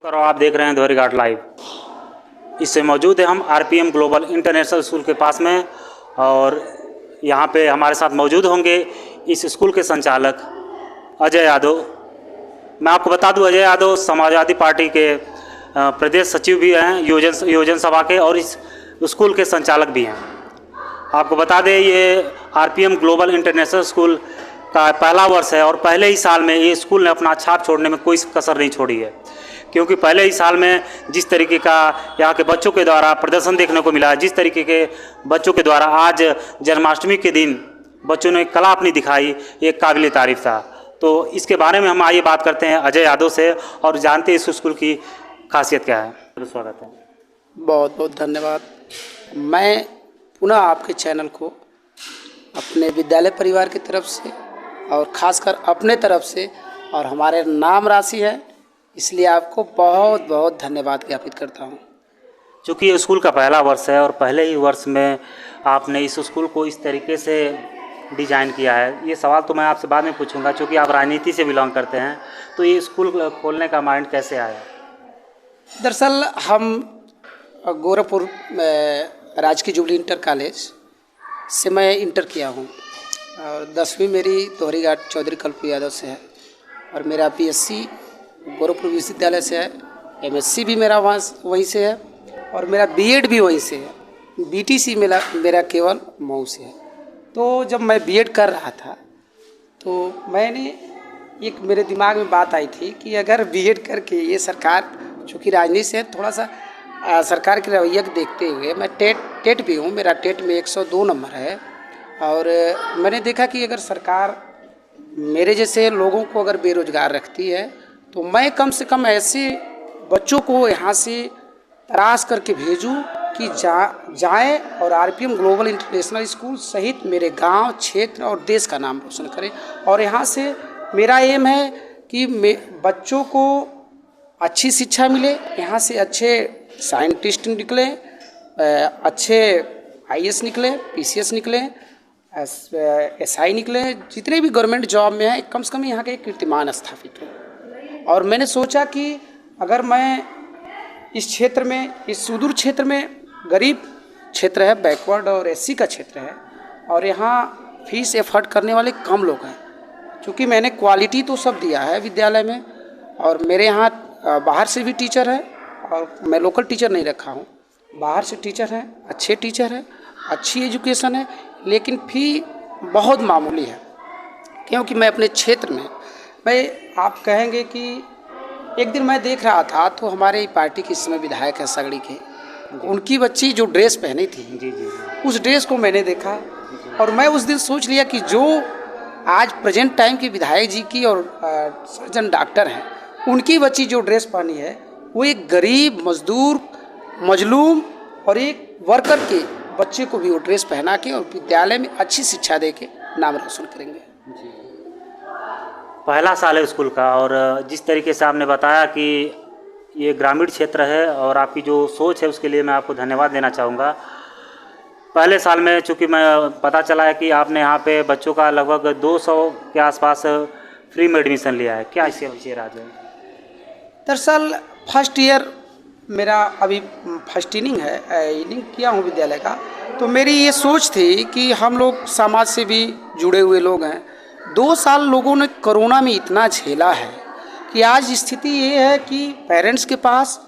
करो, आप देख रहे हैं धोरी घाट लाइव। इससे मौजूद है हम आरपीएम ग्लोबल इंटरनेशनल स्कूल के पास में, और यहाँ पे हमारे साथ मौजूद होंगे इस स्कूल के संचालक अजय यादव। मैं आपको बता दूं, अजय यादव समाजवादी पार्टी के प्रदेश सचिव भी हैं, योजन सभा के, और इस स्कूल के संचालक भी हैं। आपको बता दें, ये आरपीएम ग्लोबल इंटरनेशनल स्कूल का पहला वर्ष है और पहले ही साल में ये स्कूल ने अपना छाप छोड़ने में कोई कसर नहीं छोड़ी है, क्योंकि पहले ही साल में जिस तरीके का यहाँ के बच्चों के द्वारा प्रदर्शन देखने को मिला, जिस तरीके के बच्चों के द्वारा आज जन्माष्टमी के दिन बच्चों ने कला अपनी दिखाई, एक काबिल तारीफ था। तो इसके बारे में हम आइए बात करते हैं अजय यादव से और जानते हैं इस स्कूल की खासियत क्या है। स्वागत है। बहुत बहुत धन्यवाद। मैं पुनः आपके चैनल को अपने विद्यालय परिवार की तरफ से और ख़ासकर अपने तरफ से और हमारे नाम राशि है, इसलिए आपको बहुत बहुत धन्यवाद ज्ञापित करता हूँ। चूँकि ये स्कूल का पहला वर्ष है और पहले ही वर्ष में आपने इस स्कूल को इस तरीके से डिज़ाइन किया है, ये सवाल तो मैं आपसे बाद में पूछूंगा, क्योंकि आप राजनीति से बिलोंग करते हैं, तो ये स्कूल खोलने का माइंड कैसे आया? दरअसल हम गोरखपुर राजकीय जुबली इंटर कॉलेज से मैं इंटर किया हूँ और 10वीं मेरी धोरी घाट चौधरी कल्पू यादव से है, और मेरा बीएससी गोरखपुर विश्वविद्यालय से है, एमएससी भी मेरा वहीं से है, और मेरा बीएड भी वहीं से है। बीटीसी मेरा केवल मऊ से है। तो जब मैं बीएड कर रहा था तो मैंने एक मेरे दिमाग में बात आई थी कि अगर बीएड करके ये सरकार, चूँकि राजनीति से थोड़ा सा सरकार के रवैया को देखते हुए, मैं टेट भी हूँ, मेरा टेट में 102 नंबर है, और मैंने देखा कि अगर सरकार मेरे जैसे लोगों को अगर बेरोजगार रखती है तो मैं कम से कम ऐसे बच्चों को यहाँ से तराश करके भेजूँ कि जाएँ और आरपीएम ग्लोबल इंटरनेशनल स्कूल सहित मेरे गांव, क्षेत्र और देश का नाम रोशन करें। और यहाँ से मेरा एम है कि बच्चों को अच्छी शिक्षा मिले, यहाँ से अच्छे साइंटिस्ट निकले, अच्छे आईएएस निकले, पीसीएस निकले, एसआई निकले, जितने भी गवर्नमेंट जॉब में हैं, कम से कम यहाँ के कीर्तिमान स्थापित हो। और मैंने सोचा कि अगर मैं इस क्षेत्र में, इस सुदूर क्षेत्र में, गरीब क्षेत्र है, बैकवर्ड और एससी का क्षेत्र है, और यहाँ फीस एफर्ट करने वाले कम लोग हैं, क्योंकि मैंने क्वालिटी तो सब दिया है विद्यालय में, और मेरे यहाँ बाहर से भी टीचर है, और मैं लोकल टीचर नहीं रखा हूँ, बाहर से टीचर हैं, अच्छे टीचर हैं, अच्छी एजुकेशन है, लेकिन फ़ी बहुत मामूली है। क्योंकि मैं अपने क्षेत्र में, आप कहेंगे कि एक दिन मैं देख रहा था तो हमारे पार्टी के समय विधायक है सगड़ी के, उनकी बच्ची जो ड्रेस पहनी थी, उस ड्रेस को मैंने देखा, और मैं उस दिन सोच लिया कि जो आज प्रेजेंट टाइम के विधायक जी की और सर्जन डॉक्टर हैं, उनकी बच्ची जो ड्रेस पहनी है, वो एक गरीब मजदूर, मजलूम और एक वर्कर के बच्चे को भी वो ड्रेस पहना के और विद्यालय में अच्छी शिक्षा दे के नाम रोशन करेंगे। पहला साल है स्कूल का, और जिस तरीके से आपने बताया कि ये ग्रामीण क्षेत्र है और आपकी जो सोच है उसके लिए मैं आपको धन्यवाद देना चाहूँगा। पहले साल में चूँकि मैं पता चला है कि आपने यहाँ पे बच्चों का लगभग 200 के आसपास फ्री में एडमिशन लिया है, क्या इसके पीछे राज है? दरअसल फर्स्ट ईयर मेरा अभी फर्स्ट इनिंग किया हूँ विद्यालय का, तो मेरी ये सोच थी कि हम लोग समाज से भी जुड़े हुए लोग हैं। 2 साल लोगों ने कोरोना में इतना झेला है कि आज स्थिति ये है कि पेरेंट्स के पास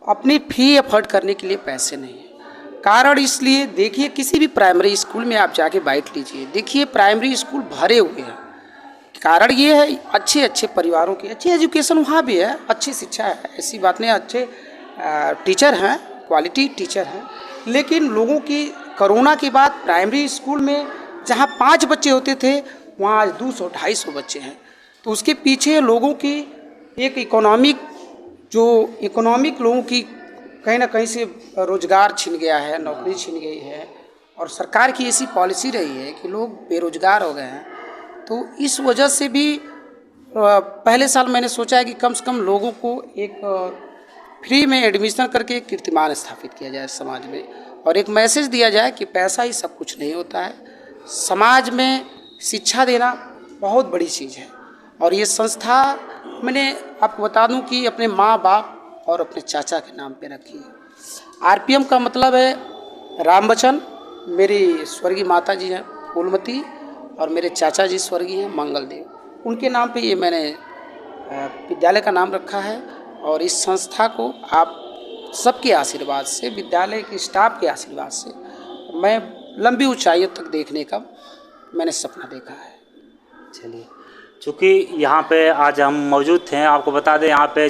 अपनी फ़ी अफोर्ड करने के लिए पैसे नहीं है। कारण इसलिए देखिए, किसी भी प्राइमरी स्कूल में आप जाके बैठ लीजिए, देखिए प्राइमरी स्कूल भरे हुए हैं। कारण ये है, अच्छे परिवारों की अच्छी एजुकेशन वहाँ भी है, अच्छी शिक्षा है, ऐसी बात नहीं, अच्छे टीचर हैं, क्वालिटी टीचर हैं, लेकिन लोगों की कोरोना के बाद प्राइमरी स्कूल में जहाँ 5 बच्चे होते थे, वहाँ आज 200-250 बच्चे हैं। तो उसके पीछे लोगों की एक इकोनॉमिक लोगों की कहीं ना कहीं से रोजगार छिन गया है, नौकरी छिन गई है, और सरकार की ऐसी पॉलिसी रही है कि लोग बेरोजगार हो गए हैं। तो इस वजह से भी पहले साल मैंने सोचा है कि कम से कम लोगों को एक फ्री में एडमिशन करके कीर्तिमान स्थापित किया जाए समाज में, और एक मैसेज दिया जाए कि पैसा ही सब कुछ नहीं होता है। समाज में शिक्षा देना बहुत बड़ी चीज़ है, और ये संस्था, मैंने आपको बता दूं कि अपने माँ बाप और अपने चाचा के नाम पे रखी है। आरपीएम का मतलब है राम बचन, मेरी स्वर्गीय माता जी हैं फूलमती और मेरे चाचा जी स्वर्गीय हैं मंगलदेव, उनके नाम पे ये मैंने विद्यालय का नाम रखा है। और इस संस्था को आप सबके आशीर्वाद से, विद्यालय के स्टाफ के आशीर्वाद से मैं लंबी ऊंचाइयों तक देखने का मैंने सपना देखा है। चलिए, चूँकि यहाँ पे आज हम मौजूद थे, आपको बता दें यहाँ पे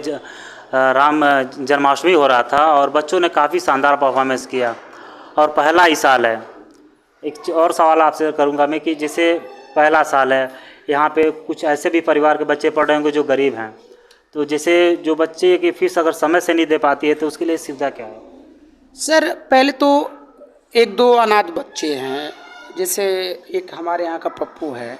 राम जन्माष्टमी हो रहा था और बच्चों ने काफ़ी शानदार परफॉर्मेंस किया और पहला ही साल है। एक और सवाल आपसे करूँगा मैं कि जैसे पहला साल है, यहाँ पे कुछ ऐसे भी परिवार के बच्चे पढ़ रहे होंगे जो गरीब हैं, तो जैसे जो बच्चे की फ़ीस अगर समय से नहीं दे पाती है तो उसके लिए सुविधा क्या है? सर पहले तो एक दो अनाथ बच्चे हैं, जैसे एक हमारे यहाँ का पप्पू है,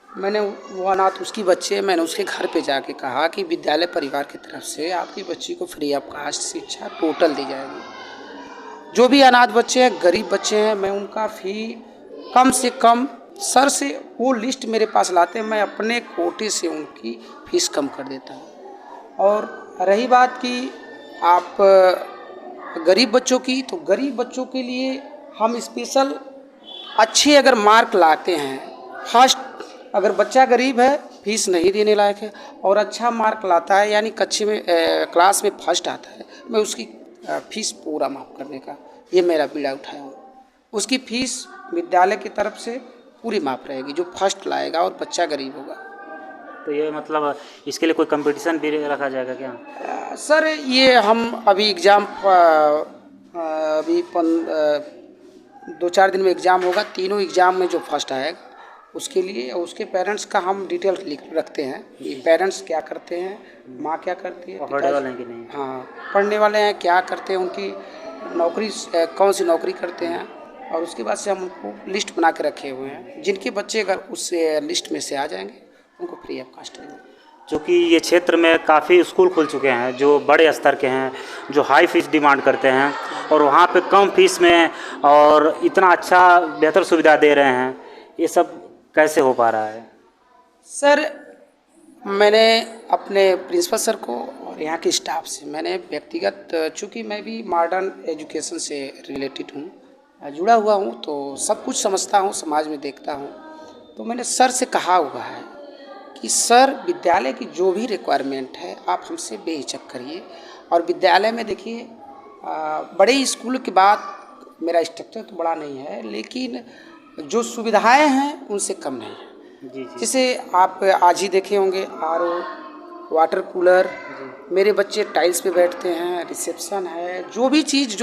मैंने वो अनाथ उसकी बच्चे, मैंने उसके घर पे जाके कहा कि विद्यालय परिवार की तरफ से आपकी बच्ची को फ्री ऑफ कास्ट शिक्षा टोटल दी जाएगी। जो भी अनाथ बच्चे हैं, गरीब बच्चे हैं, मैं उनका फ़ी कम से कम सर से वो लिस्ट मेरे पास लाते हैं, मैं अपने कोटे से उनकी फ़ीस कम कर देता हूँ। और रही बात कि आप गरीब बच्चों की, तो गरीब बच्चों के लिए हम स्पेशल अच्छे अगर मार्क लाते हैं, फर्स्ट अगर बच्चा गरीब है, फीस नहीं देने लायक है और अच्छा मार्क लाता है, यानी कक्षा में क्लास में फर्स्ट आता है, मैं उसकी फ़ीस पूरा माफ़ करने का ये मेरा बीड़ा उठाया हूँ। उसकी फ़ीस विद्यालय की तरफ से पूरी माफ़ रहेगी जो फर्स्ट लाएगा और बच्चा गरीब होगा। तो ये मतलब इसके लिए कोई कंपटीशन भी रखा जाएगा क्या? सर ये हम अभी एग्ज़ाम अभी 2-4 दिन में एग्ज़ाम होगा, तीनों एग्ज़ाम में जो फर्स्ट आएगा उसके लिए उसके पेरेंट्स का हम डिटेल लिख रखते हैं कि पेरेंट्स क्या करते हैं, माँ क्या करती है, पढ़ने वाले हैं कि नहीं, हाँ पढ़ने वाले हैं, क्या करते हैं, उनकी नौकरी कौन सी नौकरी करते हैं, और उसके बाद से हम उनको लिस्ट बना के रखे हुए हैं। जिनके बच्चे अगर उस लिस्ट में से आ जाएंगे उनको फ्री ऑफ कास्ट देंगे। चूँकि ये क्षेत्र में काफ़ी स्कूल खुल चुके हैं जो बड़े स्तर के हैं, जो हाई फीस डिमांड करते हैं और वहाँ पे कम फीस में और इतना अच्छा बेहतर सुविधा दे रहे हैं, ये सब कैसे हो पा रहा है? सर मैंने अपने प्रिंसिपल सर को और यहाँ के स्टाफ से मैंने व्यक्तिगत, चूँकि मैं भी मॉडर्न एजुकेशन से रिलेटेड हूँ, जुड़ा हुआ हूँ, तो सब कुछ समझता हूँ, समाज में देखता हूँ, तो मैंने सर से कहा हुआ है कि सर विद्यालय की जो भी रिक्वायरमेंट है आप हमसे बेहिचक करिए। और विद्यालय में देखिए बड़े स्कूल के बाद मेरा स्ट्रक्चर तो बड़ा नहीं है, लेकिन जो सुविधाएं हैं उनसे कम नहीं है। जी। जैसे आप आज ही देखे होंगे RO, वाटर कूलर, मेरे बच्चे टाइल्स पे बैठते हैं, रिसेप्शन है, जो भी चीज़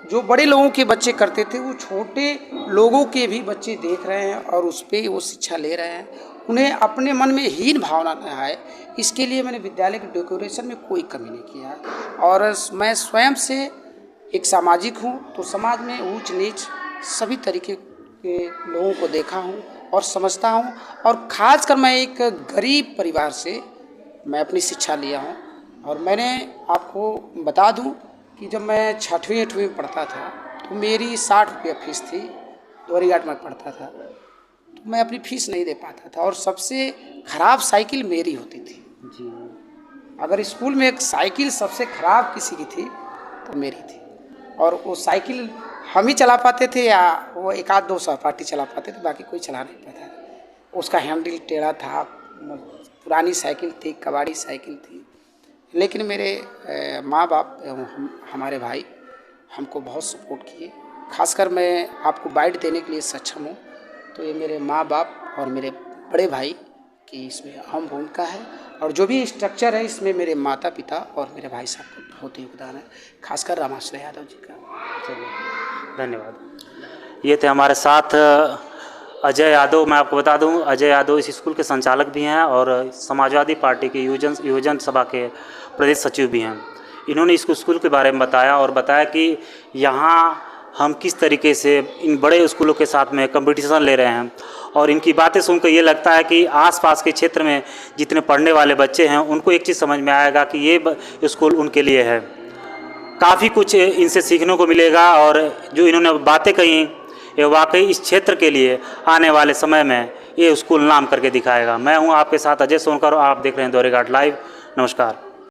जो बड़े लोगों के बच्चे करते थे वो छोटे लोगों के भी बच्चे देख रहे हैं और उस पर वो शिक्षा ले रहे हैं। उन्हें अपने मन में हीन भावना न आए, इसके लिए मैंने विद्यालय के डेकोरेशन में कोई कमी नहीं किया। और मैं स्वयं से एक सामाजिक हूँ, तो समाज में ऊंच नीच सभी तरीके के लोगों को देखा हूँ और समझता हूँ। और ख़ासकर मैं एक गरीब परिवार से मैं अपनी शिक्षा लिया हूँ। और मैंने आपको बता दूँ कि जब मैं 6वीं 8वीं में पढ़ता था तो मेरी 60 रुपये फीस थी, दोहरीघाट में पढ़ता था, तो मैं अपनी फ़ीस नहीं दे पाता था और सबसे ख़राब साइकिल मेरी होती थी। जी। अगर स्कूल में एक साइकिल सबसे ख़राब किसी की थी तो मेरी थी, और वो साइकिल हम ही चला पाते थे या वो एक आध दो सहपाठी चला पाते थे, बाकी कोई चला नहीं पाता। उसका हैंडल टेढ़ा था, पुरानी साइकिल थी, कबाड़ी साइकिल थी। लेकिन मेरे माँ बाप हमारे भाई हमको बहुत सपोर्ट किए। खासकर मैं आपको बाइट देने के लिए सक्षम हूँ तो ये मेरे माँ बाप और मेरे बड़े भाई की इसमें अहम भूमिका है। और जो भी स्ट्रक्चर है इसमें मेरे माता पिता और मेरे भाई साहब का बहुत योगदान है, खासकर रामाश्रय यादव जी का। चलिए, धन्यवाद। ये थे हमारे साथ अजय यादव। मैं आपको बता दूं, अजय यादव इस स्कूल के संचालक भी हैं और समाजवादी पार्टी के योजन सभा के प्रदेश सचिव भी हैं। इन्होंने इस स्कूल के बारे में बताया और बताया कि यहाँ हम किस तरीके से इन बड़े स्कूलों के साथ में कंपटीशन ले रहे हैं। और इनकी बातें सुनकर ये लगता है कि आसपास के क्षेत्र में जितने पढ़ने वाले बच्चे हैं उनको एक चीज़ समझ में आएगा कि ये स्कूल उनके लिए है। काफ़ी कुछ इनसे सीखने को मिलेगा और जो इन्होंने बातें कही ये वाकई इस क्षेत्र के लिए आने वाले समय में ये स्कूल नाम करके दिखाएगा। मैं हूं आपके साथ अजय सोनकर और आप देख रहे हैं दोहरीघाट लाइव। नमस्कार।